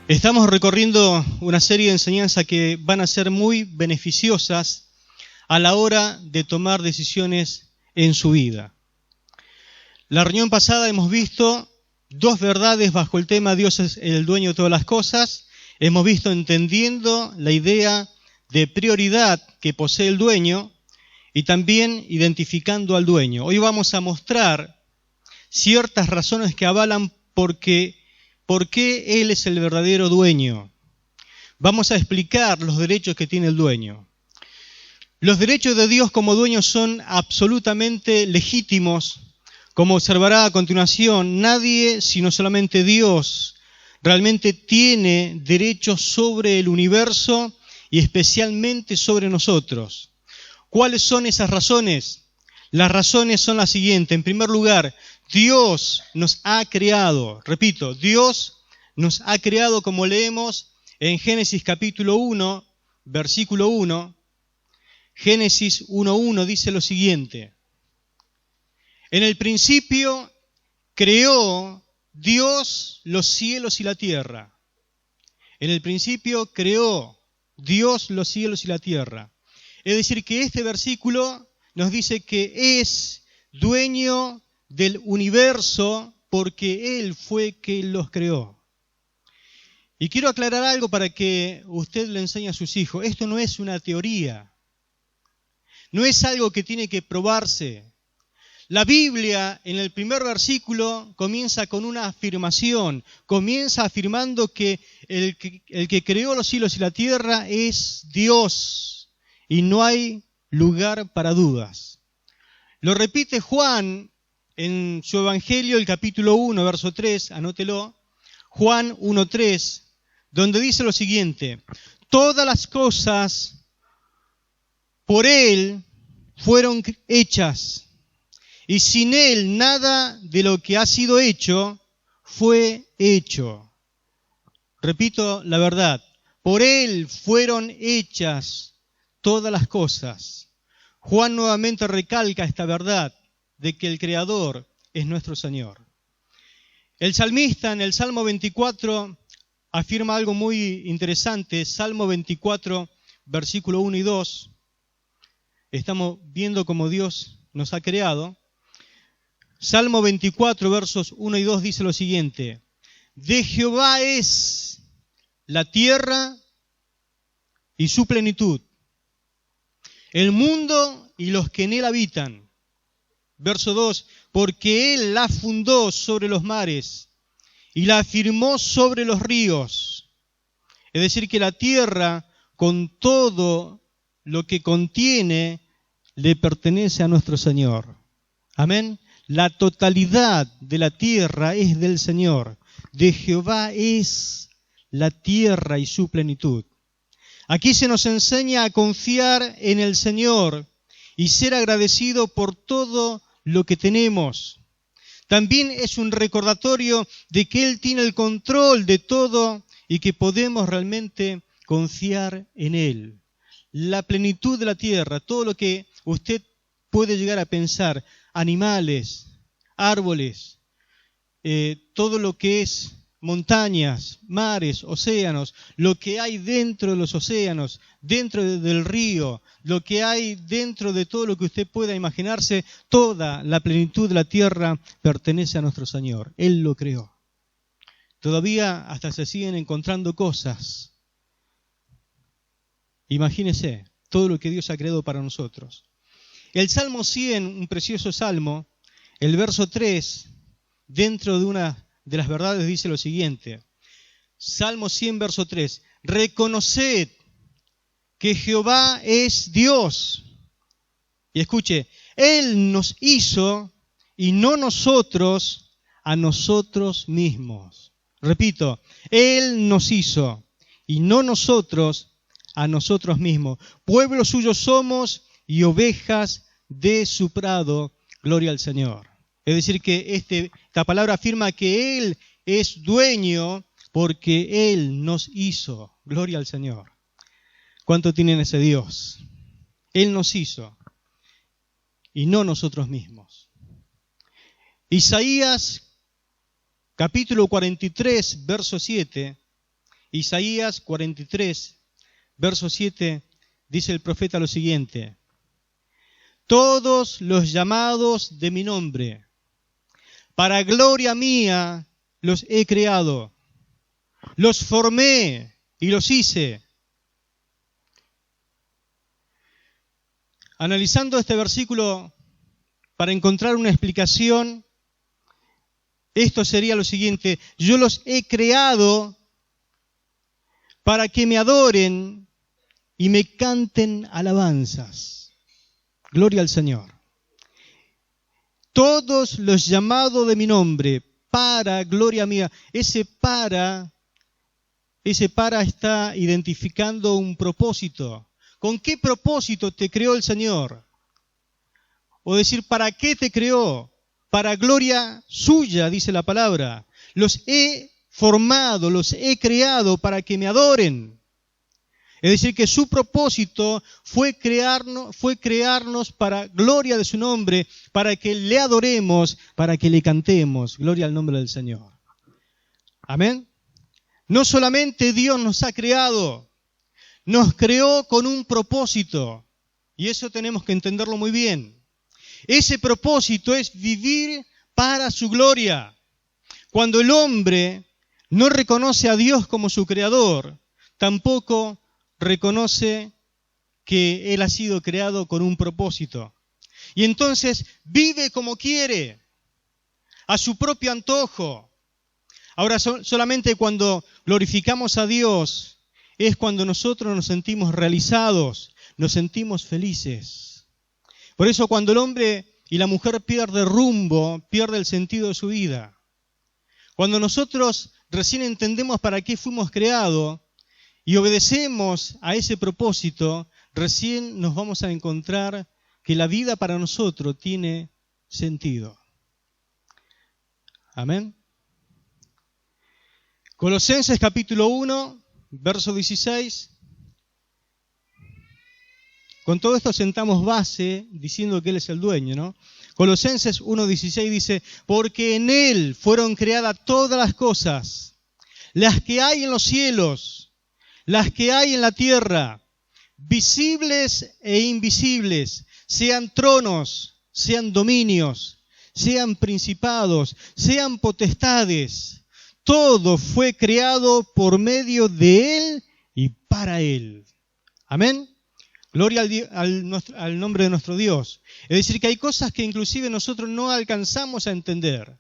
Estamos recorriendo una serie de enseñanzas que van a ser muy beneficiosas a la hora de tomar decisiones en su vida. La reunión pasada hemos visto dos verdades bajo el tema Dios es el dueño de todas las cosas. Hemos visto entendiendo la idea de prioridad que posee el dueño y también identificando al dueño. Hoy vamos a mostrar ciertas razones que avalan por qué Él es el verdadero dueño. Vamos a explicar los derechos que tiene el dueño. Los derechos de Dios como dueño son absolutamente legítimos. Como observará a continuación, nadie, sino solamente Dios, realmente tiene derechos sobre el universo y especialmente sobre nosotros. ¿Cuáles son esas razones? Las razones son las siguientes. En primer lugar, Dios nos ha creado. Repito, Dios nos ha creado, como leemos en Génesis capítulo 1, versículo 1. Génesis 1:1 dice lo siguiente: en el principio creó Dios los cielos y la tierra. En el principio creó Dios los cielos y la tierra. Es decir, que este versículo nos dice que es dueño del universo porque Él fue quien los creó. Y quiero aclarar algo para que usted le enseñe a sus hijos. Esto no es una teoría. No es algo que tiene que probarse. La Biblia, en el primer versículo, comienza con una afirmación. Comienza afirmando que el que creó los cielos y la tierra es Dios. Y no hay lugar para dudas. Lo repite Juan en su Evangelio, el capítulo 1, verso 3, anótelo. Juan 1:3, donde dice lo siguiente: todas las cosas por Él fueron hechas, y sin Él nada de lo que ha sido hecho fue hecho. Repito la verdad, por Él fueron hechas todas las cosas. Juan nuevamente recalca esta verdad de que el Creador es nuestro Señor. El salmista en el Salmo 24 afirma algo muy interesante. Salmo 24, versículo 1 y 2. Estamos viendo cómo Dios nos ha creado. Salmo 24, versos 1 y 2 dice lo siguiente: de Jehová es la tierra y su plenitud, el mundo y los que en él habitan. Verso 2, porque Él la fundó sobre los mares y la afirmó sobre los ríos. Es decir, que la tierra, con todo lo que contiene, le pertenece a nuestro Señor. Amén. La totalidad de la tierra es del Señor. De Jehová es la tierra y su plenitud. Aquí se nos enseña a confiar en el Señor y ser agradecido por todo lo que tenemos. También es un recordatorio de que Él tiene el control de todo y que podemos realmente confiar en Él. La plenitud de la tierra, todo lo que usted puede llegar a pensar, animales, árboles, todo lo que es montañas, mares, océanos, lo que hay dentro de los océanos, dentro del río, lo que hay dentro de todo lo que usted pueda imaginarse, toda la plenitud de la tierra pertenece a nuestro Señor. Él lo creó. Todavía hasta se siguen encontrando cosas. Imagínese todo lo que Dios ha creado para nosotros. El Salmo 100, un precioso salmo, el verso 3, dentro de una de las verdades dice lo siguiente: Salmo 100, verso 3, reconoced que Jehová es Dios. Y escuche, Él nos hizo y no nosotros a nosotros mismos. Repito, Él nos hizo y no nosotros a nosotros mismos. Pueblo suyo somos y ovejas de su prado. Gloria al Señor. Es decir, que esta palabra afirma que Él es dueño porque Él nos hizo. Gloria al Señor. ¿Cuánto tienen ese Dios? Él nos hizo y no nosotros mismos. Isaías capítulo 43, verso 7, Isaías 43, verso 7, dice el profeta lo siguiente: todos los llamados de mi nombre, para gloria mía los he creado, los formé y los hice. Analizando este versículo para encontrar una explicación, esto sería lo siguiente: yo los he creado para que me adoren y me canten alabanzas. Gloria al Señor. Todos los llamados de mi nombre, para gloria mía. Ese para está identificando un propósito. ¿Con qué propósito te creó el Señor? O decir, ¿para qué te creó? Para gloria suya, dice la palabra. Los he formado, los he creado para que me adoren. Es decir, que su propósito fue crearnos para gloria de su nombre, para que le adoremos, para que le cantemos. Gloria al nombre del Señor. Amén. No solamente Dios nos ha creado, nos creó con un propósito. Y eso tenemos que entenderlo muy bien. Ese propósito es vivir para su gloria. Cuando el hombre no reconoce a Dios como su creador, tampoco reconoce que Él ha sido creado con un propósito. Y entonces vive como quiere, a su propio antojo. Ahora, solamente cuando glorificamos a Dios es cuando nosotros nos sentimos realizados, nos sentimos felices. Por eso cuando el hombre y la mujer pierde rumbo, pierde el sentido de su vida. Cuando nosotros recién entendemos para qué fuimos creados y obedecemos a ese propósito, recién nos vamos a encontrar que la vida para nosotros tiene sentido. Amén. Colosenses capítulo 1, verso 16. Con todo esto sentamos base diciendo que Él es el dueño, ¿no? Colosenses 1:16 dice, porque en Él fueron creadas todas las cosas, las que hay en los cielos, las que hay en la tierra, visibles e invisibles, sean tronos, sean dominios, sean principados, sean potestades. Todo fue creado por medio de Él y para Él. Amén. Gloria al nombre de nuestro Dios. Es decir, que hay cosas que inclusive nosotros no alcanzamos a entender.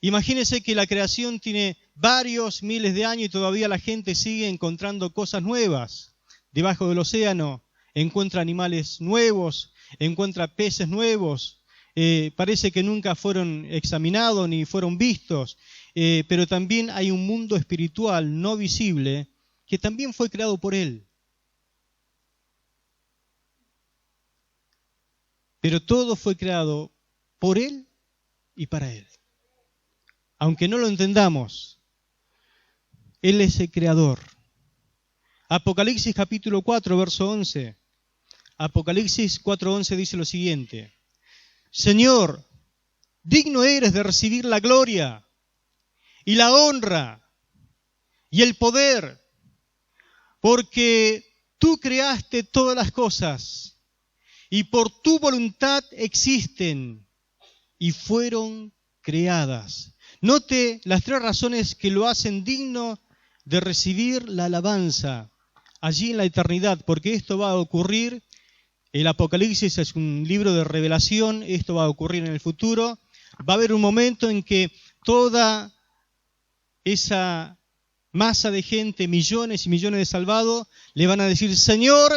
Imagínense que la creación tiene varios miles de años y todavía la gente sigue encontrando cosas nuevas. Debajo del océano encuentra animales nuevos, encuentra peces nuevos. Parece que nunca fueron examinados ni fueron vistos. Pero también hay un mundo espiritual no visible que también fue creado por Él. Pero todo fue creado por Él y para Él. Aunque no lo entendamos, Él es el creador. Apocalipsis capítulo 4, verso 11. Apocalipsis 4:11 dice lo siguiente: Señor, digno eres de recibir la gloria y la honra y el poder, porque tú creaste todas las cosas y por tu voluntad existen y fueron creadas. Note las tres razones que lo hacen digno de recibir la alabanza allí en la eternidad, porque esto va a ocurrir. El Apocalipsis es un libro de revelación, esto va a ocurrir en el futuro. Va a haber un momento en que toda esa masa de gente, millones y millones de salvados, le van a decir, Señor,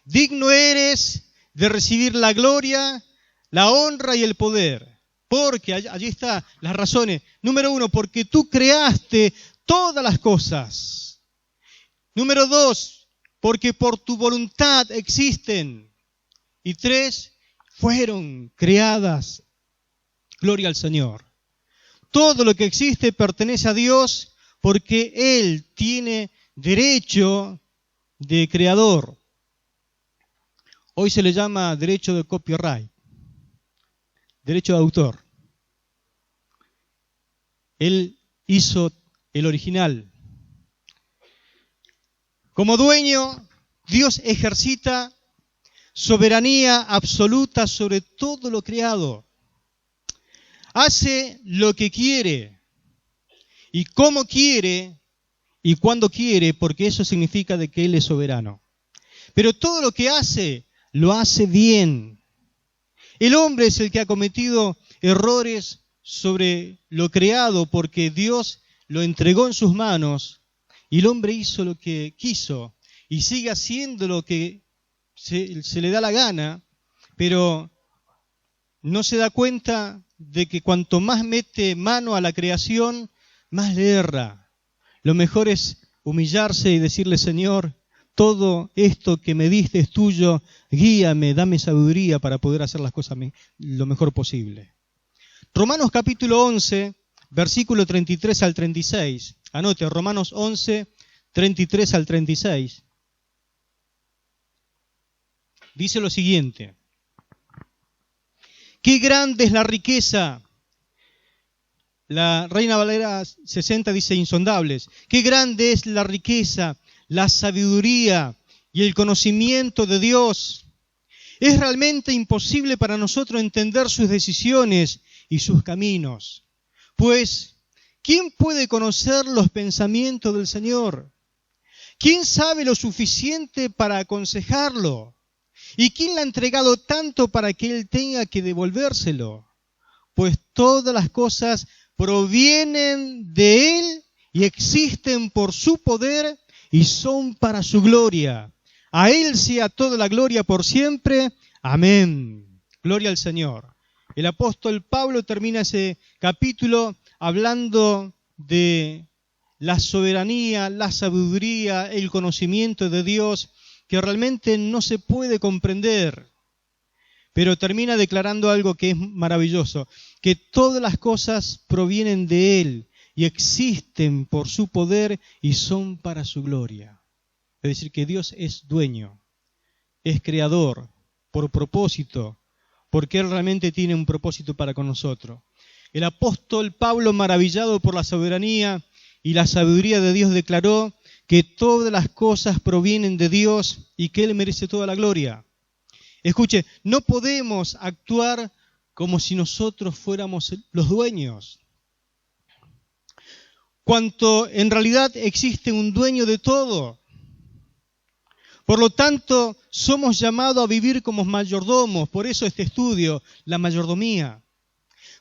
digno eres de recibir la gloria, la honra y el poder. Porque allí están las razones. Número 1, porque tú creaste todas las cosas. Número 2, porque por tu voluntad existen. Y 3, fueron creadas. Gloria al Señor. Todo lo que existe pertenece a Dios porque Él tiene derecho de creador. Hoy se le llama derecho de copyright, derecho de autor. Él hizo el original. Como dueño, Dios ejercita soberanía absoluta sobre todo lo creado. Hace lo que quiere y cómo quiere y cuando quiere, porque eso significa de que Él es soberano. Pero todo lo que hace, lo hace bien. El hombre es el que ha cometido errores sobre lo creado porque Dios lo entregó en sus manos y el hombre hizo lo que quiso y sigue haciendo lo que se le da la gana, pero no se da cuenta de que cuanto más mete mano a la creación, más le erra. Lo mejor es humillarse y decirle: Señor, todo esto que me diste es tuyo, guíame, dame sabiduría para poder hacer las cosas lo mejor posible. Romanos capítulo 11, versículo 33 al 36. Anote, Romanos 11, 33 al 36. Dice lo siguiente: ¡qué grande es la riqueza! La Reina Valera 60 dice insondables. ¡Qué grande es la riqueza, la sabiduría y el conocimiento de Dios! Es realmente imposible para nosotros entender sus decisiones y sus caminos. Pues, ¿quién puede conocer los pensamientos del Señor? ¿Quién sabe lo suficiente para aconsejarlo? ¿Y quién le ha entregado tanto para que Él tenga que devolvérselo? Pues todas las cosas provienen de Él y existen por su poder y son para su gloria. A Él sea toda la gloria por siempre. Amén. Gloria al Señor. El apóstol Pablo termina ese capítulo hablando de la soberanía, la sabiduría, el conocimiento de Dios, que realmente no se puede comprender. Pero termina declarando algo que es maravilloso, que todas las cosas provienen de Él y existen por su poder y son para su gloria. Es decir, que Dios es dueño, es creador, por propósito, porque Él realmente tiene un propósito para con nosotros. El apóstol Pablo, maravillado por la soberanía y la sabiduría de Dios, declaró que todas las cosas provienen de Dios y que Él merece toda la gloria. Escuche, no podemos actuar como si nosotros fuéramos los dueños. Cuanto en realidad existe un dueño de todo. Por lo tanto, somos llamados a vivir como mayordomos. Por eso este estudio, la mayordomía.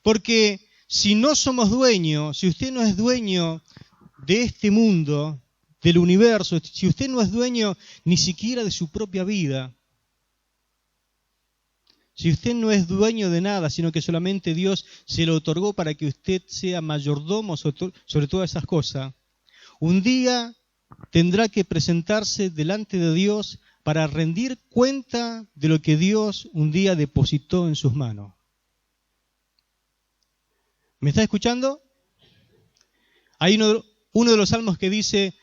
Porque si no somos dueños, si usted no es dueño de este mundo, del universo, si usted no es dueño ni siquiera de su propia vida, si usted no es dueño de nada, sino que solamente Dios se lo otorgó para que usted sea mayordomo sobre todas esas cosas, un día tendrá que presentarse delante de Dios para rendir cuenta de lo que Dios un día depositó en sus manos. ¿Me está escuchando? Hay uno de los salmos que dice: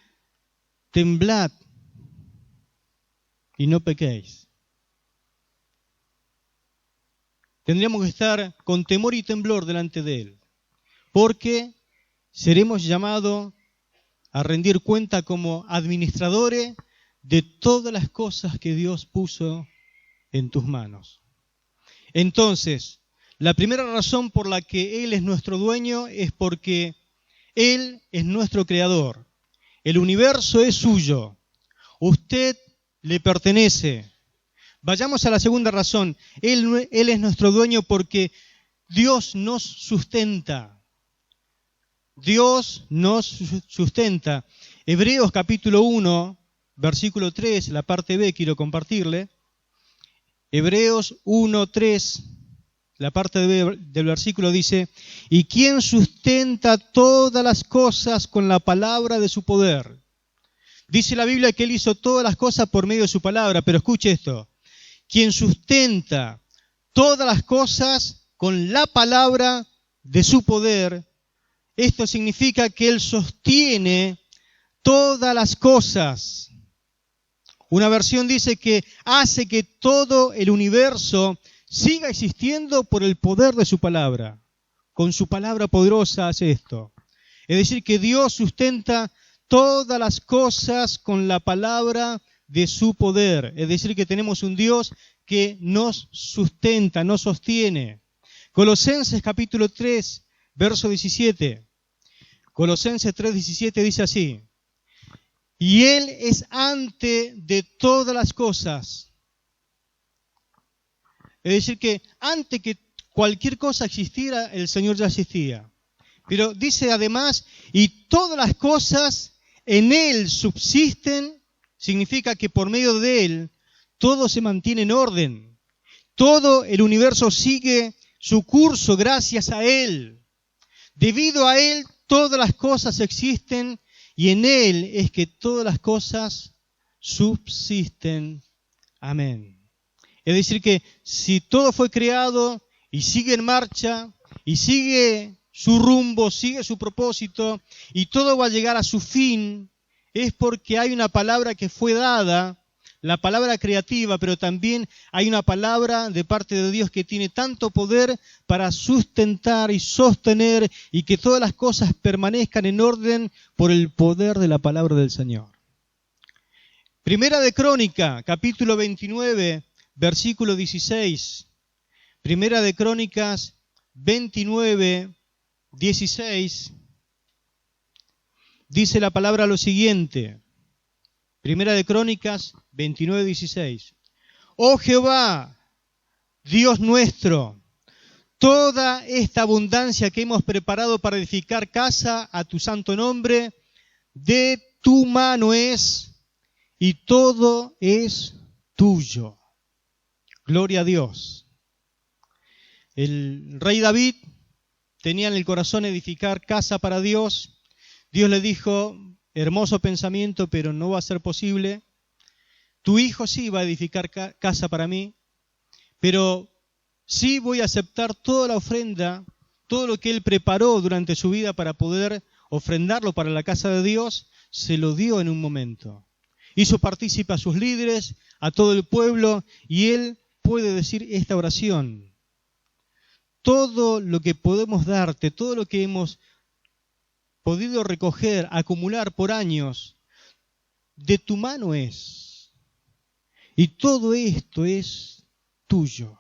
temblad y no pequéis. Tendríamos que estar con temor y temblor delante de Él, porque seremos llamados a rendir cuenta como administradores de todas las cosas que Dios puso en tus manos. Entonces, la primera razón por la que Él es nuestro dueño es porque Él es nuestro creador. El universo es suyo. Usted le pertenece. Vayamos a la segunda razón. Él es nuestro dueño porque Dios nos sustenta. Dios nos sustenta. Hebreos capítulo 1, versículo 3, la parte B, quiero compartirle. Hebreos 1, 3, la parte B del versículo dice: ¿y quién sustenta todas las cosas con la palabra de su poder? Dice la Biblia que Él hizo todas las cosas por medio de su palabra, pero escuche esto: quien sustenta todas las cosas con la palabra de su poder. Esto significa que Él sostiene todas las cosas. Una versión dice que hace que todo el universo siga existiendo por el poder de su palabra. Con su palabra poderosa hace esto. Es decir, que Dios sustenta todas las cosas con la palabra de su poder. Es decir, que tenemos un Dios que nos sustenta, nos sostiene. Colosenses capítulo 3, verso 17. Colosenses 3, 17 dice así: y Él es antes de todas las cosas. Es decir, que antes que cualquier cosa existiera, el Señor ya existía. Pero dice además, y todas las cosas en Él subsisten, significa que por medio de Él todo se mantiene en orden. Todo el universo sigue su curso gracias a Él. Debido a Él todas las cosas existen y en Él es que todas las cosas subsisten. Amén. Es decir que si todo fue creado y sigue en marcha y sigue su rumbo, sigue su propósito y todo va a llegar a su fin, es porque hay una palabra que fue dada, la palabra creativa, pero también hay una palabra de parte de Dios que tiene tanto poder para sustentar y sostener y que todas las cosas permanezcan en orden por el poder de la palabra del Señor. Primera de Crónica, capítulo 29, versículo 16. Primera de Crónicas 29, 16. Dice la palabra lo siguiente. Primera de Crónicas 29, 16. Oh Jehová, Dios nuestro, toda esta abundancia que hemos preparado para edificar casa a tu santo nombre, de tu mano es, y todo es tuyo. Gloria a Dios. El rey David tenía en el corazón edificar casa para Dios. Dios le dijo: hermoso pensamiento, pero no va a ser posible. Tu hijo sí va a edificar casa para mí, pero sí voy a aceptar toda la ofrenda, todo lo que él preparó durante su vida para poder ofrendarlo para la casa de Dios, se lo dio en un momento. Hizo partícipe a sus líderes, a todo el pueblo, y él puede decir esta oración: todo lo que podemos darte, todo lo que hemos podido recoger, acumular por años, de tu mano es. Y todo esto es tuyo.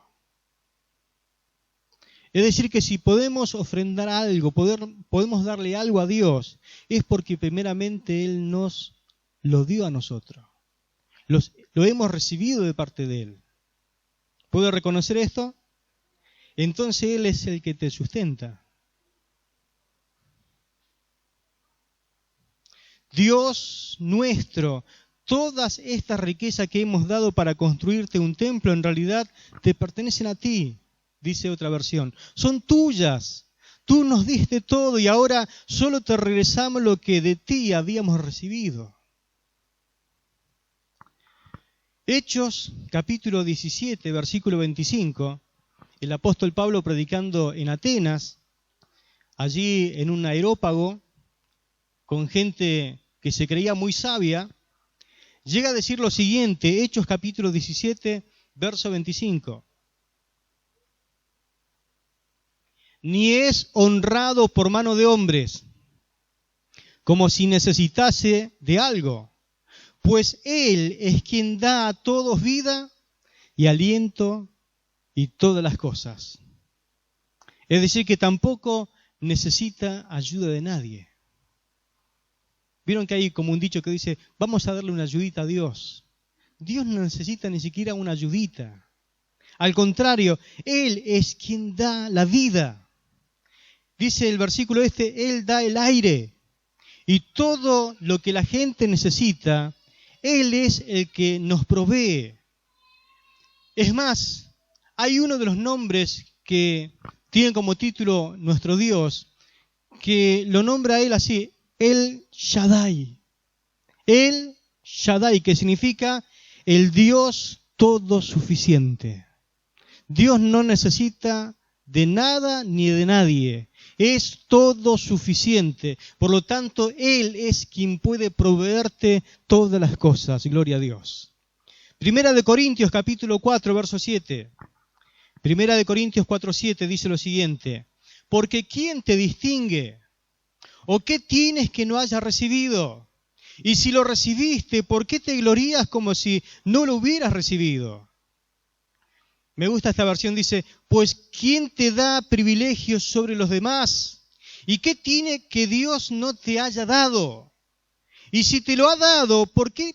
Es decir, que si podemos ofrendar algo, podemos darle algo a Dios, es porque primeramente Él nos lo dio a nosotros. Lo hemos recibido de parte de Él. ¿Puedo reconocer esto? Entonces Él es el que te sustenta. Dios nuestro, todas estas riquezas que hemos dado para construirte un templo, en realidad te pertenecen a ti, dice otra versión. Son tuyas. Tú nos diste todo y ahora solo te regresamos lo que de ti habíamos recibido. Hechos, capítulo 17, versículo 25. El apóstol Pablo predicando en Atenas, allí en un aerópago, con gente que se creía muy sabia, llega a decir lo siguiente, Hechos capítulo 17, verso 25. Ni es honrado por mano de hombres, como si necesitase de algo, pues Él es quien da a todos vida y aliento y todas las cosas. Es decir, que tampoco necesita ayuda de nadie. Vieron que hay como un dicho que dice, vamos a darle una ayudita a Dios. Dios no necesita ni siquiera una ayudita. Al contrario, Él es quien da la vida. Dice el versículo Él da el aire. Y todo lo que la gente necesita, Él es el que nos provee. Es más, hay uno de los nombres que tiene como título nuestro Dios, que lo nombra a Él así, El Shaddai. El Shaddai, que significa el Dios todo suficiente. Dios no necesita de nada ni de nadie. Es todo suficiente. Por lo tanto, Él es quien puede proveerte todas las cosas. Gloria a Dios. Primera de Corintios, capítulo 4, verso 7. Primera de Corintios 4, 7 dice lo siguiente. Porque ¿quién te distingue? ¿O qué tienes que no hayas recibido? Y si lo recibiste, ¿por qué te glorías como si no lo hubieras recibido? Me gusta esta versión, dice, pues ¿quién te da privilegios sobre los demás? ¿Y qué tiene que Dios no te haya dado? Y si te lo ha dado, ¿por qué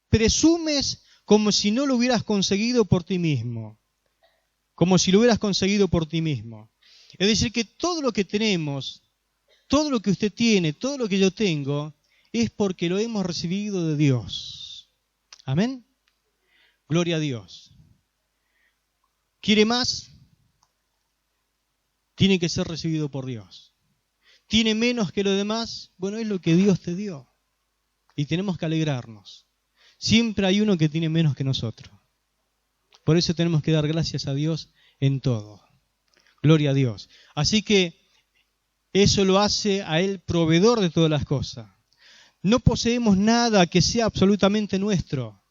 presumes como si no lo hubieras conseguido por ti mismo? Como si lo hubieras conseguido por ti mismo. Es decir, que todo lo que tenemos, todo lo que usted tiene, todo lo que yo tengo, es porque lo hemos recibido de Dios. Amén. Gloria a Dios. ¿Quiere más? Tiene que ser recibido por Dios. ¿Tiene menos que lo demás? Bueno, es lo que Dios te dio. Y tenemos que alegrarnos. Siempre hay uno que tiene menos que nosotros. Por eso tenemos que dar gracias a Dios en todo. Gloria a Dios. Así que eso lo hace a Él proveedor de todas las cosas. No poseemos nada que sea absolutamente nuestro.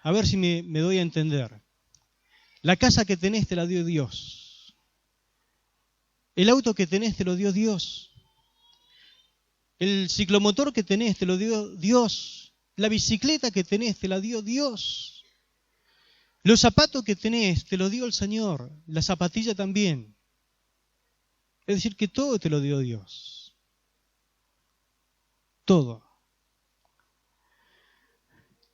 A ver si me doy a entender. La casa que tenés te la dio Dios. El auto que tenés te lo dio Dios. El ciclomotor que tenés te lo dio Dios. La bicicleta que tenés te la dio Dios. Los zapatos que tenés te lo dio el Señor. La zapatilla también. Es decir, que todo te lo dio Dios. Todo.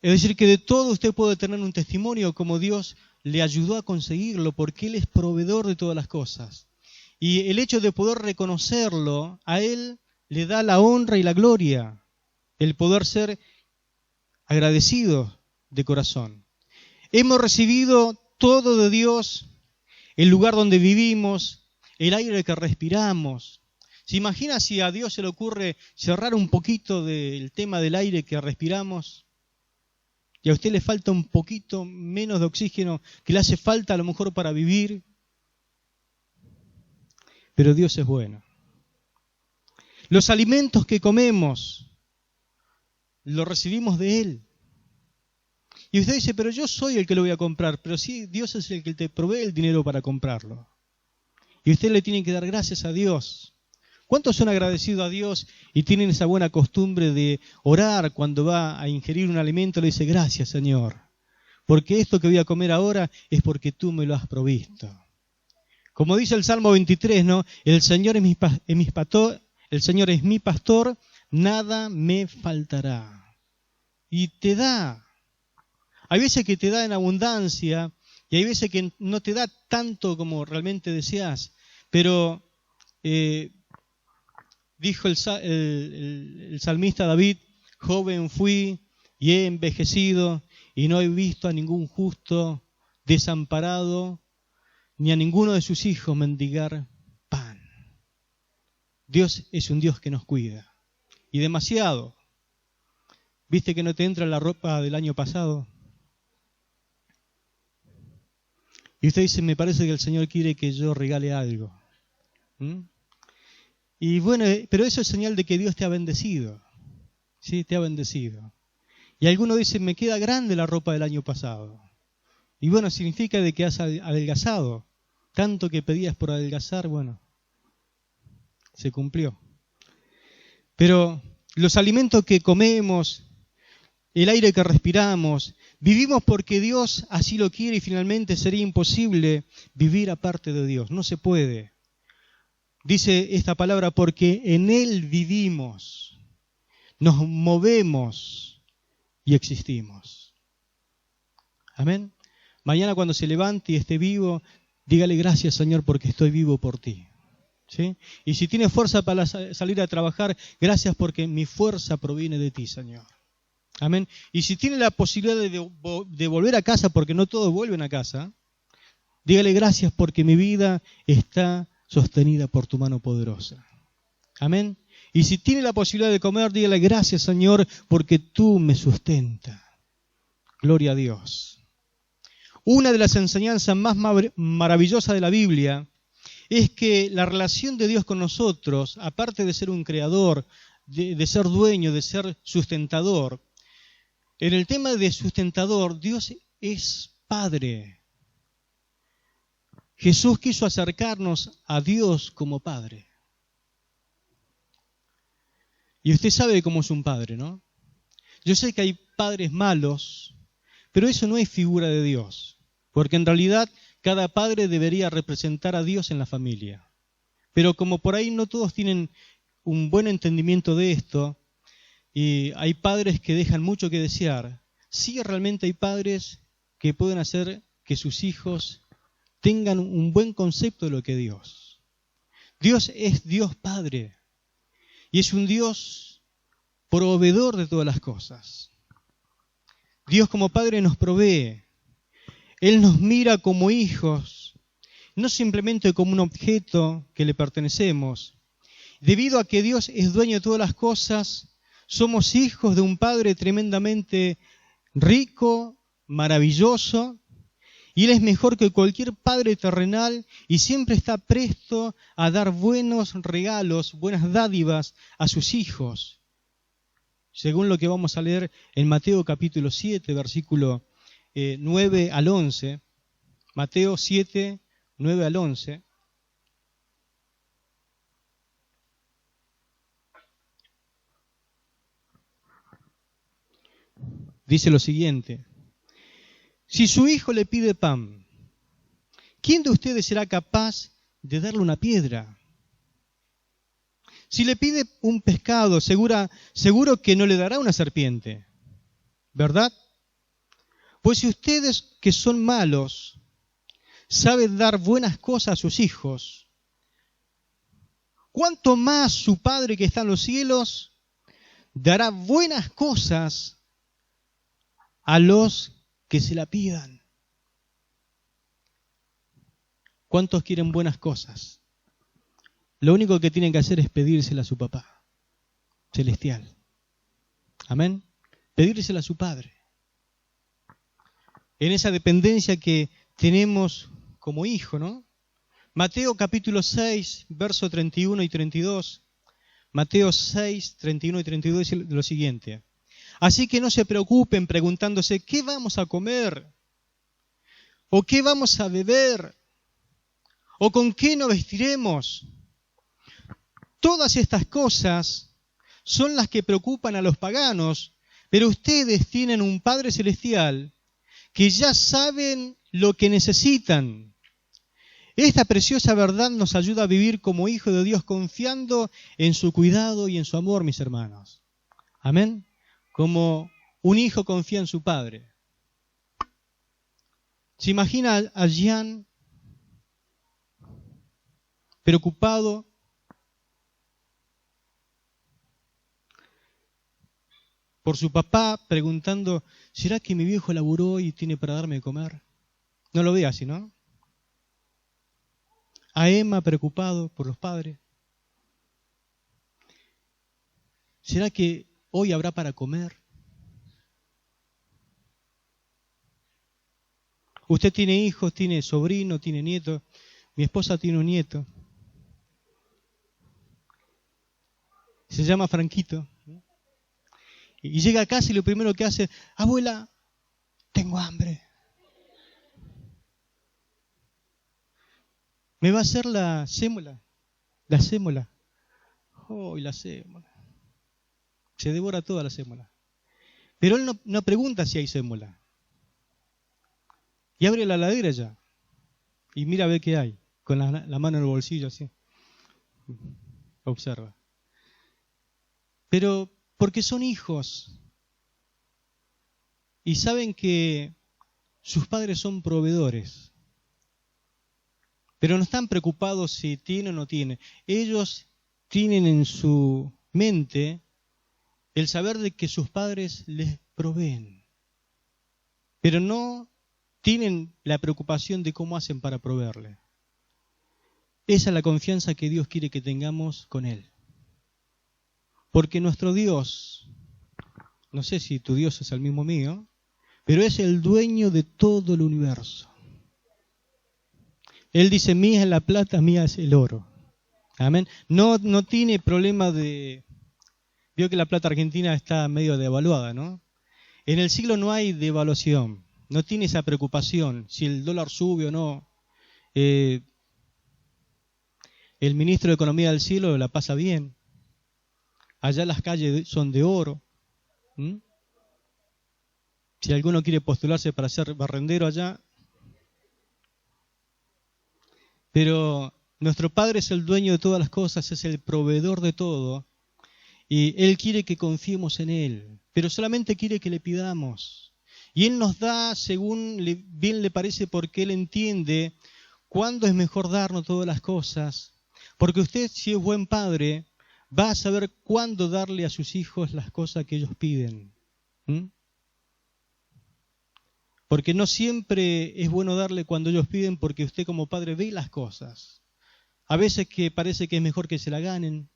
Es decir, que de todo usted puede tener un testimonio como Dios le ayudó a conseguirlo, porque Él es proveedor de todas las cosas. Y el hecho de poder reconocerlo, a Él le da la honra y la gloria, el poder ser agradecidos de corazón. Hemos recibido todo de Dios, el lugar donde vivimos, el aire que respiramos. ¿Se imagina si a Dios se le ocurre cerrar un poquito del tema del aire que respiramos? Y a usted le falta un poquito menos de oxígeno que le hace falta a lo mejor para vivir. Pero Dios es bueno. Los alimentos que comemos, los recibimos de Él. Y usted dice, pero yo soy el que lo voy a comprar. Pero sí, Dios es el que te provee el dinero para comprarlo. Y usted le tiene que dar gracias a Dios. ¿Cuántos son agradecidos a Dios y tienen esa buena costumbre de orar cuando va a ingerir un alimento? Le dice, gracias Señor, porque esto que voy a comer ahora es porque tú me lo has provisto. Como dice el Salmo 23, ¿no? El Señor es mi pastor, nada me faltará. Y te da. Hay veces que te da en abundancia y hay veces que no te da tanto como realmente deseas, pero dijo el salmista David, joven fui y he envejecido y no he visto a ningún justo desamparado ni a ninguno de sus hijos mendigar pan. Dios es un Dios que nos cuida. Y demasiado. ¿Viste que no te entra la ropa del año pasado? Y usted dice, me parece que el Señor quiere que yo regale algo. Y bueno, pero eso es señal de que Dios te ha bendecido. Sí, te ha bendecido. Y algunos dicen, me queda grande la ropa del año pasado. Y bueno, significa de que has adelgazado. Tanto que pedías por adelgazar, bueno, se cumplió. Pero los alimentos que comemos, el aire que respiramos, vivimos porque Dios así lo quiere y finalmente sería imposible vivir aparte de Dios. No se puede. Dice esta palabra, porque en Él vivimos, nos movemos y existimos. Amén. Mañana cuando se levante y esté vivo, dígale gracias Señor porque estoy vivo por ti. ¿Sí? Y si tiene fuerza para salir a trabajar, gracias porque mi fuerza proviene de ti, Señor. Amén. Y si tiene la posibilidad de volver a casa, porque no todos vuelven a casa, dígale gracias porque mi vida está sostenida por tu mano poderosa. Amén. Y si tiene la posibilidad de comer, dígale gracias, Señor, porque tú me sustentas. Gloria a Dios. Una de las enseñanzas más maravillosas de la Biblia es que la relación de Dios con nosotros, aparte de ser un creador, de ser dueño, de ser sustentador, en el tema de sustentador, Dios es Padre. Jesús quiso acercarnos a Dios como Padre. Y usted sabe cómo es un padre, ¿no? Yo sé que hay padres malos, pero eso no es figura de Dios, porque en realidad cada padre debería representar a Dios en la familia. Pero como por ahí no todos tienen un buen entendimiento de esto, y hay padres que dejan mucho que desear, sí realmente hay padres que pueden hacer que sus hijos tengan un buen concepto de lo que es Dios. Dios es Dios Padre y es un Dios proveedor de todas las cosas. Dios como Padre nos provee. Él nos mira como hijos, no simplemente como un objeto que le pertenecemos. Debido a que Dios es dueño de todas las cosas, somos hijos de un Padre tremendamente rico, maravilloso, y Él es mejor que cualquier padre terrenal y siempre está presto a dar buenos regalos, buenas dádivas a sus hijos. Según lo que vamos a leer en Mateo capítulo 7, versículo 9 al 11. Mateo 7, 9 al 11. Dice lo siguiente: si su hijo le pide pan, ¿quién de ustedes será capaz de darle una piedra? Si le pide un pescado, seguro que no le dará una serpiente, ¿verdad? Pues si ustedes que son malos saben dar buenas cosas a sus hijos, ¿cuánto más su Padre que está en los cielos dará buenas cosas a los que se la pidan? ¿Cuántos quieren buenas cosas? Lo único que tienen que hacer es pedírsela a su papá celestial. Amén. Pedírsela a su Padre. En esa dependencia que tenemos como hijo, ¿no? Mateo capítulo 6, verso 31 y 32. Mateo 6, 31 y 32 dice lo siguiente: así que no se preocupen preguntándose ¿qué vamos a comer? ¿O qué vamos a beber? ¿O con qué nos vestiremos? Todas estas cosas son las que preocupan a los paganos, pero ustedes tienen un Padre Celestial que ya saben lo que necesitan. Esta preciosa verdad nos ayuda a vivir como hijos de Dios confiando en su cuidado y en su amor, mis hermanos. Amén. Como un hijo confía en su padre. ¿Se imagina a Jean preocupado por su papá, preguntando, ¿será que mi viejo laburó y tiene para darme de comer? No lo ve así, ¿no? A Emma preocupado por los padres. ¿Será que hoy habrá para comer? Usted tiene hijos, tiene sobrino, tiene nieto. Mi esposa tiene un nieto. Se llama Franquito. Y llega a casa y lo primero que hace, abuela, tengo hambre. ¿Me va a hacer la sémola? La sémola. Oh, y la sémola. Se devora toda la sémola. Pero él no pregunta si hay sémola. Y abre la heladera ya. Y mira a ver qué hay. Con la mano en el bolsillo así. Observa. Pero porque son hijos. Y saben que sus padres son proveedores. Pero no están preocupados si tiene o no tiene. Ellos tienen en su mente el saber de que sus padres les proveen. Pero no tienen la preocupación de cómo hacen para proveerle. Esa es la confianza que Dios quiere que tengamos con Él. Porque nuestro Dios, no sé si tu Dios es el mismo mío, pero es el dueño de todo el universo. Él dice, mía es la plata, mía es el oro. Amén. No tiene problema de... Vio que la plata argentina está medio devaluada, ¿no? En el siglo no hay devaluación. No tiene esa preocupación si el dólar sube o no. El ministro de Economía del cielo la pasa bien. allá las calles son de oro. ¿Mm? Si alguno quiere postularse para ser barrendero allá. Pero nuestro Padre es el dueño de todas las cosas, es el proveedor de todo. Y Él quiere que confiemos en Él, pero solamente quiere que le pidamos. Y Él nos da según bien le parece, porque Él entiende cuándo es mejor darnos todas las cosas. Porque usted, si es buen padre, va a saber cuándo darle a sus hijos las cosas que ellos piden. ¿Mm? Porque no siempre es bueno darle cuando ellos piden, porque usted como padre ve las cosas. A veces que parece que es mejor que se la ganen.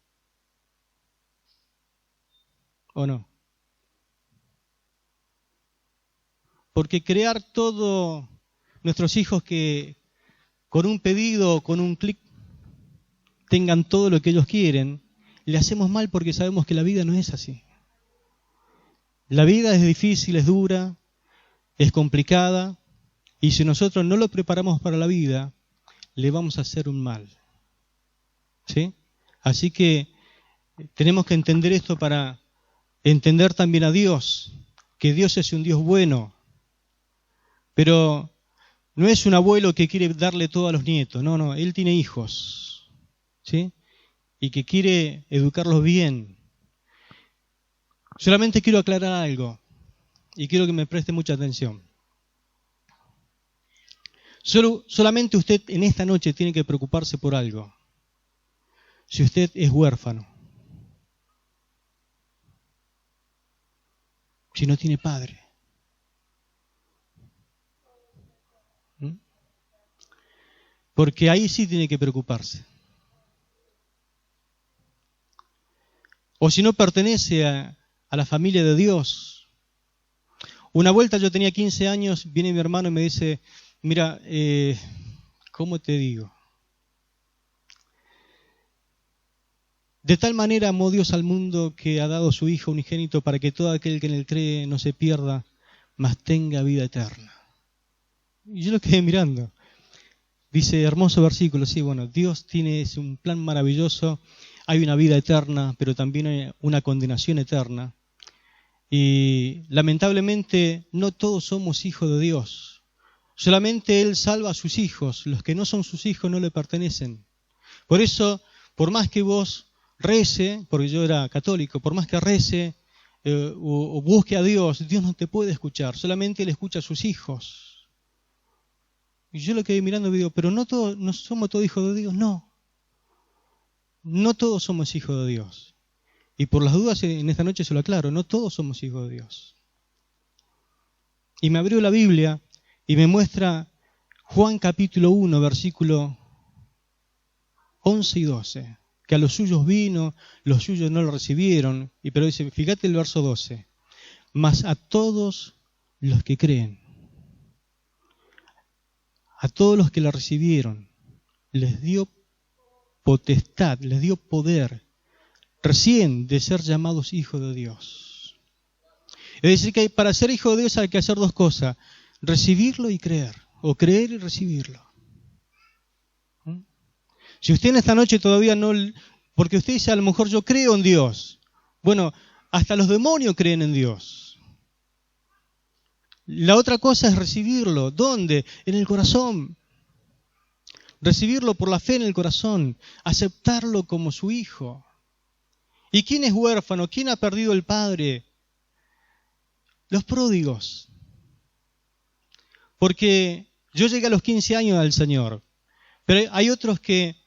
¿O no? Porque crear todo nuestros hijos que con un pedido o con un clic tengan todo lo que ellos quieren, le hacemos mal porque sabemos que la vida no es así. La vida es difícil, es dura, es complicada, y si nosotros no lo preparamos para la vida, le vamos a hacer un mal. ¿Sí? Así que tenemos que entender esto para entender también a Dios, que Dios es un Dios bueno, pero no es un abuelo que quiere darle todo a los nietos, no, Él tiene hijos, ¿sí? Y que quiere educarlos bien. Solamente quiero aclarar algo, y quiero que me preste mucha atención. Solamente usted en esta noche tiene que preocuparse por algo. Si usted es huérfano, si no tiene padre. ¿Mm? Porque ahí sí tiene que preocuparse. O si no pertenece a la familia de Dios. Una vuelta yo tenía 15 años, viene mi hermano y me dice, mira, ¿cómo te digo? De tal manera amó Dios al mundo que ha dado a su Hijo unigénito para que todo aquel que en él cree no se pierda, mas tenga vida eterna. Y yo lo quedé mirando. Dice, hermoso versículo, sí, bueno, Dios tiene un plan maravilloso, hay una vida eterna, pero también hay una condenación eterna. Y lamentablemente no todos somos hijos de Dios. Solamente Él salva a sus hijos, los que no son sus hijos no le pertenecen. Por eso, por más que vos rece, porque yo era católico, por más que rece o busque a Dios, Dios no te puede escuchar, solamente Él escucha a sus hijos. Y yo lo quedé mirando y digo, pero no somos todos hijos de Dios, no todos somos hijos de Dios. Y por las dudas en esta noche se lo aclaro, no todos somos hijos de Dios. Y me abrió la Biblia y me muestra Juan capítulo 1, versículo 11 y 12, que a los suyos vino, los suyos no lo recibieron, pero dice, fíjate el verso 12, mas a todos los que creen, a todos los que la recibieron, les dio potestad, les dio poder, recién de ser llamados hijos de Dios. Es decir, que para ser hijo de Dios hay que hacer dos cosas, recibirlo y creer, o creer y recibirlo. Si usted en esta noche todavía no, porque usted dice a lo mejor yo creo en Dios, bueno, hasta los demonios creen en Dios. La otra cosa es recibirlo. ¿Dónde? En el corazón. Recibirlo por la fe en el corazón, aceptarlo como su hijo. ¿Y quién es huérfano? ¿Quién ha perdido el padre? Los pródigos. Porque yo llegué a los 15 años al Señor, pero hay otros que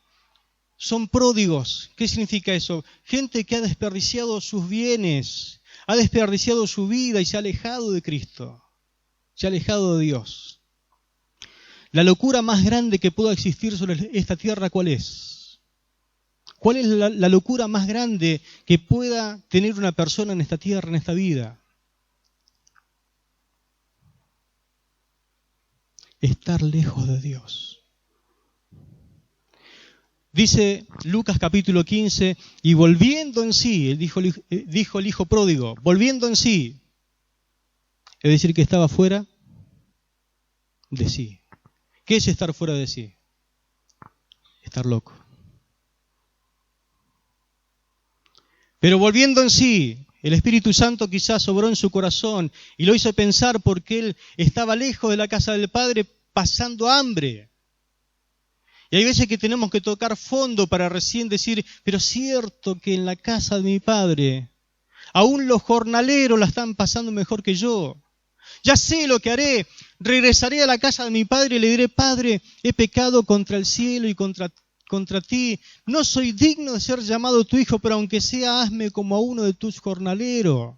son pródigos. ¿Qué significa eso? Gente que ha desperdiciado sus bienes, ha desperdiciado su vida y se ha alejado de Cristo, se ha alejado de Dios. La locura más grande que pueda existir sobre esta tierra, ¿cuál es? ¿Cuál es la locura más grande que pueda tener una persona en esta tierra, en esta vida? Estar lejos de Dios. Dice Lucas capítulo 15, y volviendo en sí, dijo el hijo pródigo, volviendo en sí, es decir, que estaba fuera de sí. ¿Qué es estar fuera de sí? Estar loco. Pero volviendo en sí, el Espíritu Santo quizás obró en su corazón y lo hizo pensar porque él estaba lejos de la casa del Padre pasando hambre. Y hay veces que tenemos que tocar fondo para recién decir, pero es cierto que en la casa de mi Padre, aún los jornaleros la están pasando mejor que yo. Ya sé lo que haré, regresaré a la casa de mi Padre y le diré, Padre, he pecado contra el cielo y contra ti, no soy digno de ser llamado tu hijo, pero aunque sea, hazme como a uno de tus jornaleros.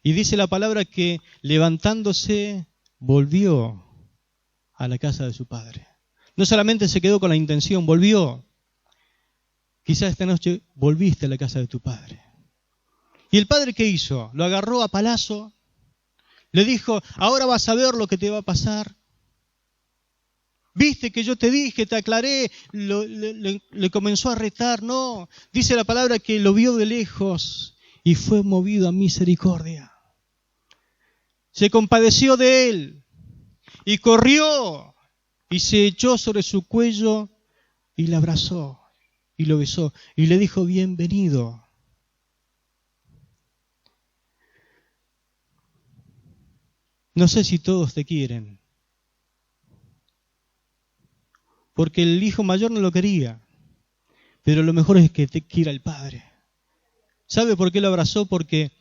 Y dice la palabra que levantándose, volvió a la casa de su padre. No solamente se quedó con la intención, volvió. Quizás esta noche volviste a la casa de tu padre. ¿Y el padre qué hizo? Lo agarró a palazo, le dijo, ahora vas a ver lo que te va a pasar. Viste que yo te dije, te aclaré, le comenzó a retar. No, dice la palabra que lo vio de lejos y fue movido a misericordia. Se compadeció de él y corrió y se echó sobre su cuello y le abrazó y lo besó y le dijo, bienvenido. No sé si todos te quieren, porque el hijo mayor no lo quería, pero lo mejor es que te quiera el padre. ¿Sabe por qué lo abrazó? Porque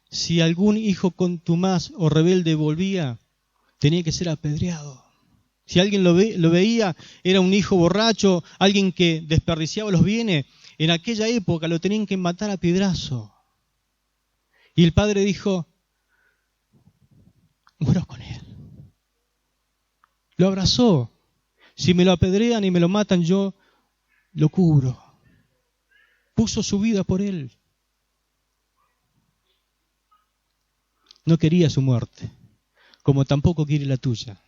si algún hijo contumaz o rebelde volvía, tenía que ser apedreado. Si alguien lo veía, era un hijo borracho, alguien que desperdiciaba los bienes, en aquella época lo tenían que matar a piedrazo. Y el padre dijo, muero con él. Lo abrazó. Si me lo apedrean y me lo matan, yo lo cubro. Puso su vida por él. No quería su muerte, como tampoco quiere la tuya.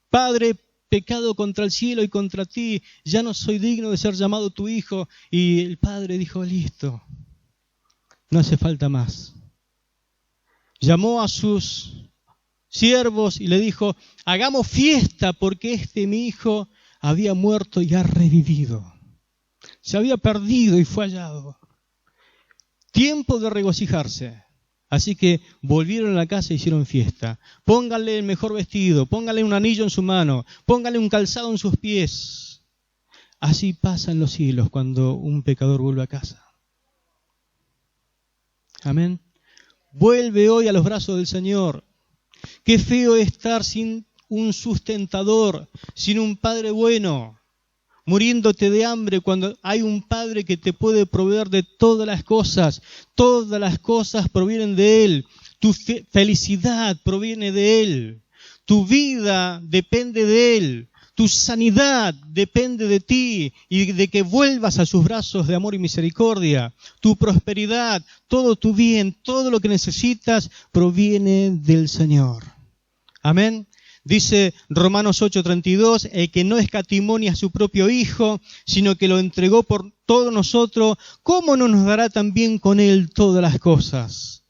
Padre, pecado contra el cielo y contra ti, ya no soy digno de ser llamado tu hijo. Y el padre dijo, listo, no hace falta más. Llamó a sus siervos y le dijo, hagamos fiesta porque mi hijo había muerto y ha revivido. Se había perdido y fue hallado. Tiempo de regocijarse. Así que volvieron a la casa e hicieron fiesta. Pónganle el mejor vestido, pónganle un anillo en su mano, pónganle un calzado en sus pies. Así pasan los siglos cuando un pecador vuelve a casa. Amén. Vuelve hoy a los brazos del Señor. Qué feo estar sin un sustentador, sin un padre bueno, muriéndote de hambre cuando hay un padre que te puede proveer de todas las cosas. Todas las cosas provienen de Él. Tu felicidad proviene de Él. Tu vida depende de Él. Tu sanidad depende de ti y de que vuelvas a sus brazos de amor y misericordia. Tu prosperidad, todo tu bien, todo lo que necesitas proviene del Señor. Amén. Dice Romanos 8:32, el que no escatimó ni a su propio Hijo, sino que lo entregó por todos nosotros, ¿cómo no nos dará también con Él todas las cosas?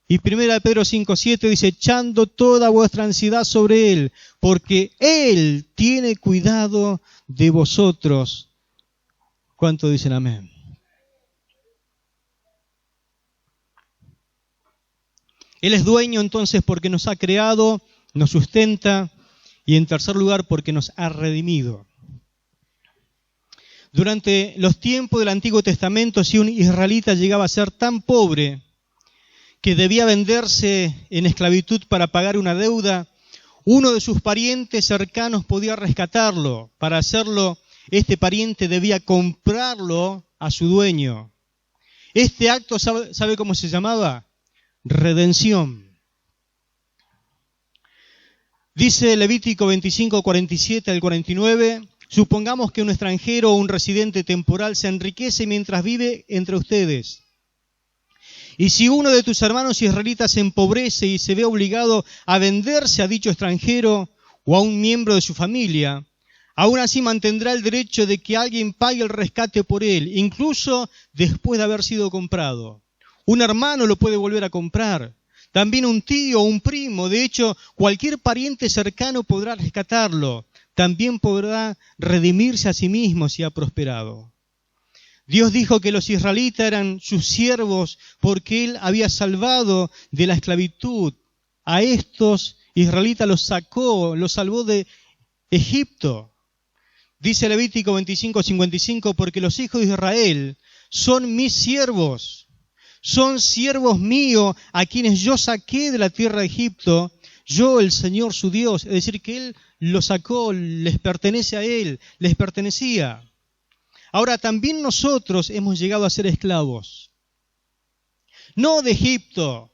Y 1 Pedro 5:7 dice, echando toda vuestra ansiedad sobre Él, porque Él tiene cuidado de vosotros. ¿Cuánto dicen amén? Él es dueño entonces porque nos ha creado, nos sustenta y en tercer lugar porque nos ha redimido. Durante los tiempos del Antiguo Testamento, si un israelita llegaba a ser tan pobre que debía venderse en esclavitud para pagar una deuda, uno de sus parientes cercanos podía rescatarlo. Para hacerlo, este pariente debía comprarlo a su dueño. Este acto, ¿sabe cómo se llamaba? Redención. Dice Levítico 25:47 al 49, supongamos que un extranjero o un residente temporal se enriquece mientras vive entre ustedes. Y si uno de tus hermanos israelitas se empobrece y se ve obligado a venderse a dicho extranjero o a un miembro de su familia, aún así mantendrá el derecho de que alguien pague el rescate por él, incluso después de haber sido comprado. Un hermano lo puede volver a comprar. También un tío o un primo, de hecho, cualquier pariente cercano podrá rescatarlo. También podrá redimirse a sí mismo si ha prosperado. Dios dijo que los israelitas eran sus siervos porque Él había salvado de la esclavitud. A estos israelitas los salvó de Egipto. Dice Levítico 25:55, porque los hijos de Israel son mis siervos, son siervos míos a quienes yo saqué de la tierra de Egipto, yo el Señor su Dios. Es decir, que Él los sacó, les pertenece a Él, les pertenecía. Ahora, también nosotros hemos llegado a ser esclavos. No de Egipto,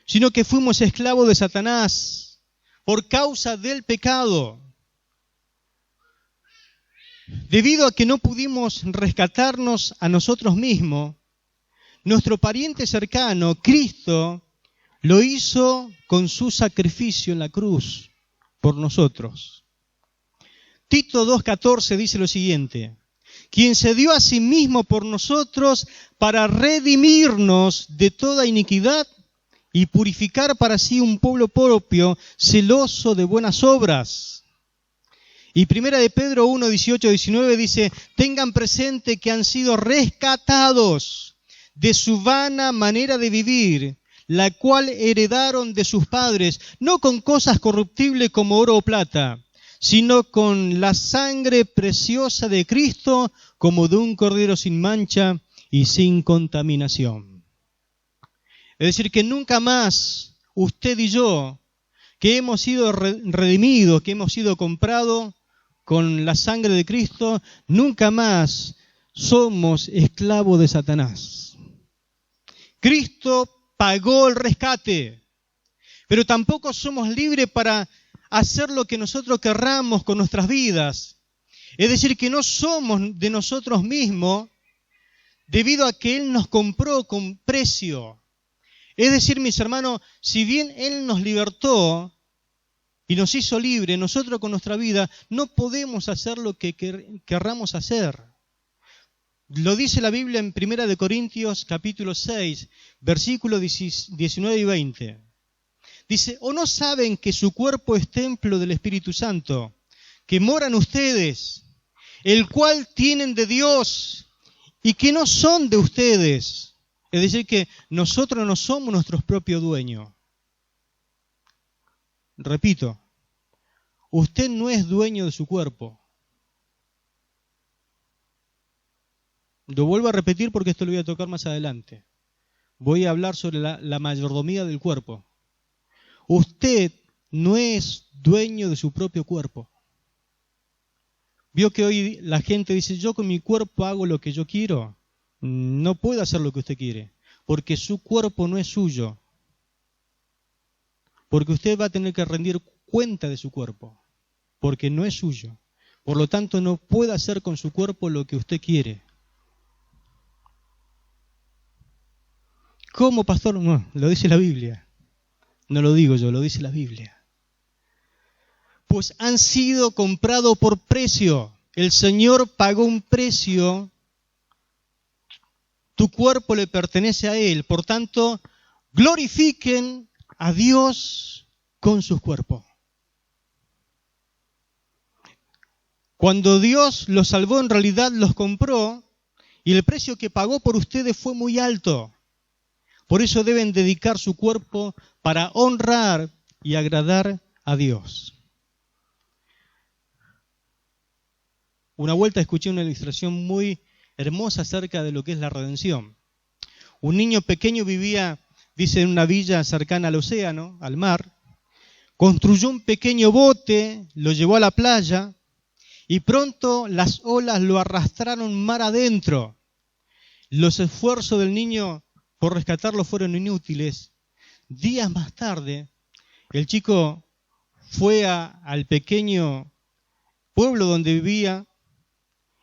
sino que fuimos esclavos de Satanás por causa del pecado. Debido a que no pudimos rescatarnos a nosotros mismos, nuestro pariente cercano, Cristo, lo hizo con su sacrificio en la cruz por nosotros. Tito 2:14 dice lo siguiente: quien se dio a sí mismo por nosotros para redimirnos de toda iniquidad y purificar para sí un pueblo propio, celoso de buenas obras. Y 1 de Pedro 1:18-19 dice: tengan presente que han sido rescatados de su vana manera de vivir, la cual heredaron de sus padres, no con cosas corruptibles como oro o plata, sino con la sangre preciosa de Cristo, como de un cordero sin mancha y sin contaminación. Es decir, que nunca más usted y yo, que hemos sido redimidos, que hemos sido comprados con la sangre de Cristo, nunca más somos esclavos de Satanás. Cristo pagó el rescate, pero tampoco somos libres para hacer lo que nosotros querramos con nuestras vidas. Es decir, que no somos de nosotros mismos debido a que Él nos compró con precio. Es decir, mis hermanos, si bien Él nos libertó y nos hizo libre, nosotros con nuestra vida no podemos hacer lo que querramos hacer. Lo dice la Biblia en 1 de Corintios capítulo 6, versículos 19 y 20. Dice: ¿o no saben que su cuerpo es templo del Espíritu Santo, que mora en ustedes, el cual tienen de Dios y que no son de ustedes? Es decir, que nosotros no somos nuestros propios dueños. Repito, usted no es dueño de su cuerpo. Lo vuelvo a repetir porque esto lo voy a tocar más adelante. Voy a hablar sobre la mayordomía del cuerpo. Usted no es dueño de su propio cuerpo. Vio que hoy la gente dice: yo con mi cuerpo hago lo que yo quiero. No puede hacer lo que usted quiere, porque su cuerpo no es suyo. Porque usted va a tener que rendir cuenta de su cuerpo, porque no es suyo. Por lo tanto, no puede hacer con su cuerpo lo que usted quiere. ¿Cómo, pastor? No, lo dice la Biblia. No lo digo yo, lo dice la Biblia. Pues han sido comprados por precio. El Señor pagó un precio. Tu cuerpo le pertenece a Él. Por tanto, glorifiquen a Dios con sus cuerpos. Cuando Dios los salvó, en realidad los compró, y el precio que pagó por ustedes fue muy alto. Por eso deben dedicar su cuerpo para honrar y agradar a Dios. Una vuelta escuché una ilustración muy hermosa acerca de lo que es la redención. Un niño pequeño vivía, dice, en una villa cercana al océano, al mar. Construyó un pequeño bote, lo llevó a la playa y pronto las olas lo arrastraron mar adentro. Los esfuerzos del niño por rescatarlo fueron inútiles. Días más tarde, el chico fue al pequeño pueblo donde vivía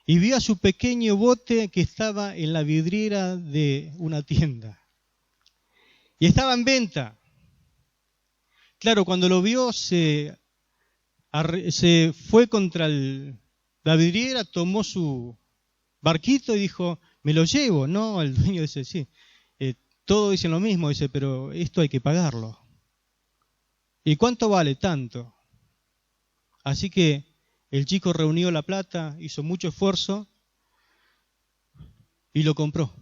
y vio a su pequeño bote que estaba en la vidriera de una tienda. Y estaba en venta. Claro, cuando lo vio se fue contra la vidriera, tomó su barquito y dijo: me lo llevo. No, el dueño dice: sí. Todos dicen lo mismo, dice, pero esto hay que pagarlo. ¿Y cuánto vale? Tanto. Así que el chico reunió la plata, hizo mucho esfuerzo, y lo compró.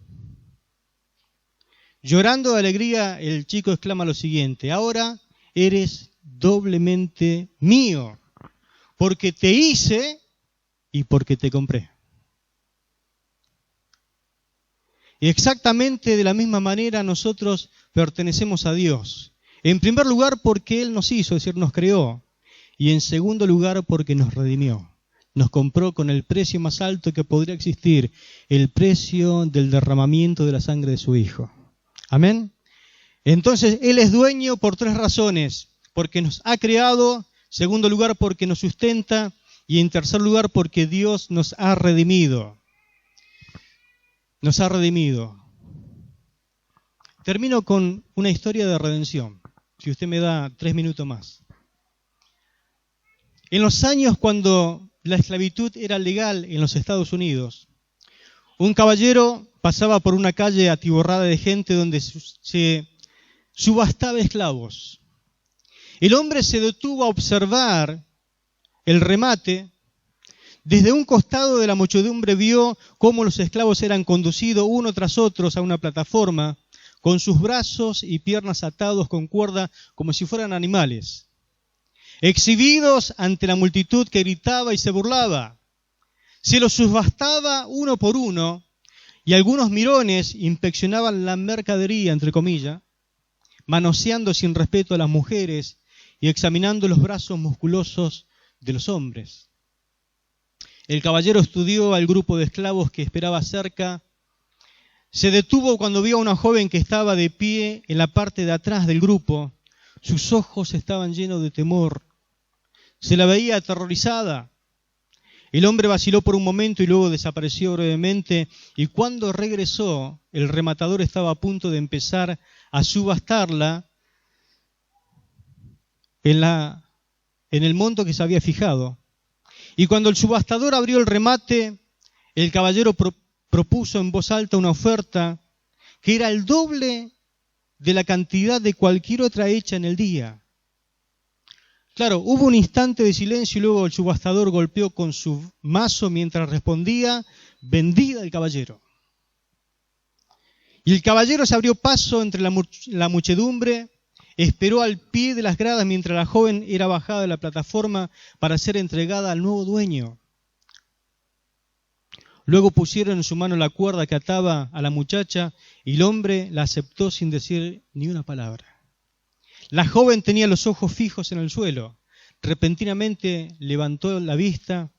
Llorando de alegría, el chico exclama lo siguiente: ahora eres doblemente mío, porque te hice y porque te compré. Y exactamente de la misma manera nosotros pertenecemos a Dios. En primer lugar porque Él nos hizo, es decir, nos creó. Y en segundo lugar porque nos redimió. Nos compró con el precio más alto que podría existir, el precio del derramamiento de la sangre de su Hijo. Amén. Entonces Él es dueño por tres razones: porque nos ha creado, segundo lugar porque nos sustenta, y en tercer lugar porque Dios nos ha redimido. Nos ha redimido. Termino con una historia de redención, si usted me da 3 minutos más. En los años cuando la esclavitud era legal en los Estados Unidos, un caballero pasaba por una calle atiborrada de gente donde se subastaba esclavos. El hombre se detuvo a observar el remate. Desde un costado de la muchedumbre vio cómo los esclavos eran conducidos uno tras otro a una plataforma, con sus brazos y piernas atados con cuerda como si fueran animales, exhibidos ante la multitud que gritaba y se burlaba. Se los subastaba uno por uno, y algunos mirones inspeccionaban la mercadería, entre comillas, manoseando sin respeto a las mujeres y examinando los brazos musculosos de los hombres. El caballero estudió al grupo de esclavos que esperaba cerca. Se detuvo cuando vio a una joven que estaba de pie en la parte de atrás del grupo. Sus ojos estaban llenos de temor. Se la veía aterrorizada. El hombre vaciló por un momento y luego desapareció brevemente, y cuando regresó, el rematador estaba a punto de empezar a subastarla en el monto que se había fijado. Y cuando el subastador abrió el remate, el caballero propuso en voz alta una oferta que era el doble de la cantidad de cualquier otra hecha en el día. Claro, hubo un instante de silencio y luego el subastador golpeó con su mazo mientras respondía: vendida el caballero. Y el caballero se abrió paso entre la muchedumbre, esperó al pie de las gradas mientras la joven era bajada de la plataforma para ser entregada al nuevo dueño. Luego pusieron en su mano la cuerda que ataba a la muchacha y el hombre la aceptó sin decir ni una palabra. La joven tenía los ojos fijos en el suelo. Repentinamente levantó la vista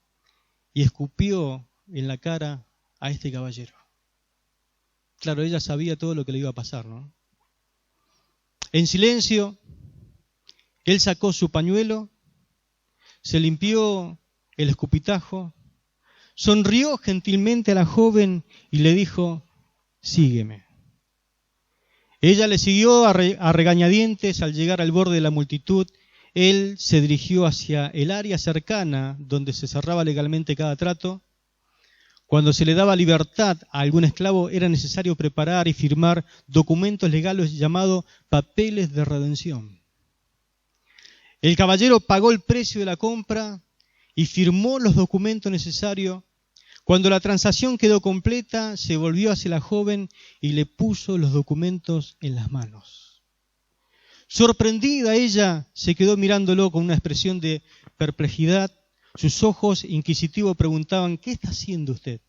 y escupió en la cara a este caballero. Claro, ella sabía todo lo que le iba a pasar, ¿no? En silencio, él sacó su pañuelo, se limpió el escupitajo, sonrió gentilmente a la joven y le dijo: sígueme. Ella le siguió a regañadientes. Al llegar al borde de la multitud, él se dirigió hacia el área cercana donde se cerraba legalmente cada trato. Cuando se le daba libertad a algún esclavo, era necesario preparar y firmar documentos legales llamados papeles de redención. El caballero pagó el precio de la compra y firmó los documentos necesarios. Cuando la transacción quedó completa, se volvió hacia la joven y le puso los documentos en las manos. Sorprendida, ella se quedó mirándolo con una expresión de perplejidad. Sus ojos inquisitivos preguntaban: ¿qué está haciendo usted?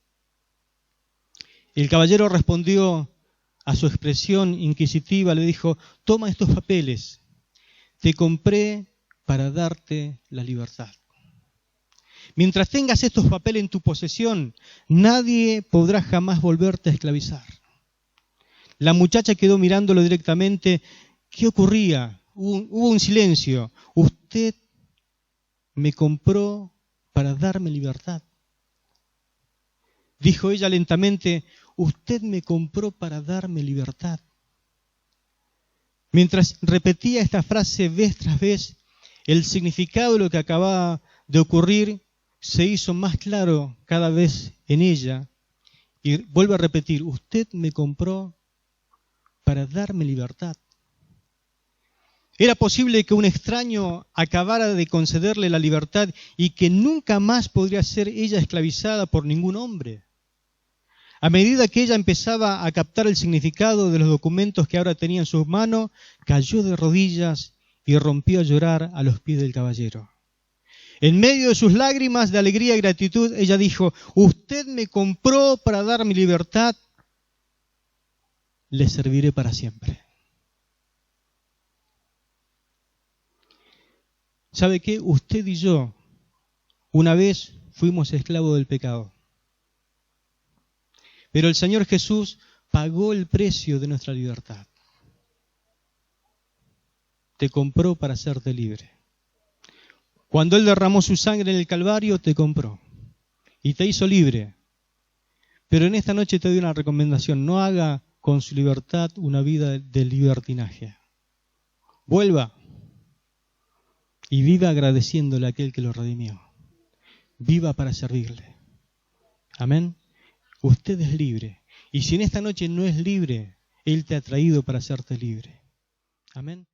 El caballero respondió a su expresión inquisitiva, le dijo: toma estos papeles, te compré para darte la libertad. Mientras tengas estos papeles en tu posesión, nadie podrá jamás volverte a esclavizar. La muchacha quedó mirándolo directamente. ¿Qué ocurría? Hubo un silencio. Usted me compró para darme libertad. Dijo ella lentamente: usted me compró para darme libertad. Mientras repetía esta frase vez tras vez, el significado de lo que acababa de ocurrir se hizo más claro cada vez en ella. Y vuelvo a repetir: usted me compró para darme libertad. Era posible que un extraño acabara de concederle la libertad y que nunca más podría ser ella esclavizada por ningún hombre. A medida que ella empezaba a captar el significado de los documentos que ahora tenía en sus manos, cayó de rodillas y rompió a llorar a los pies del caballero. En medio de sus lágrimas de alegría y gratitud, ella dijo: usted me compró para dar mi libertad, le serviré para siempre. ¿Sabe qué? Usted y yo una vez fuimos esclavos del pecado. Pero el Señor Jesús pagó el precio de nuestra libertad. Te compró para hacerte libre. Cuando Él derramó su sangre en el Calvario, te compró y te hizo libre. Pero en esta noche te doy una recomendación: no haga con su libertad una vida de libertinaje. Vuelva y viva agradeciéndole a aquel que lo redimió. Viva para servirle. Amén. Usted es libre. Y si en esta noche no es libre, Él te ha traído para hacerte libre. Amén.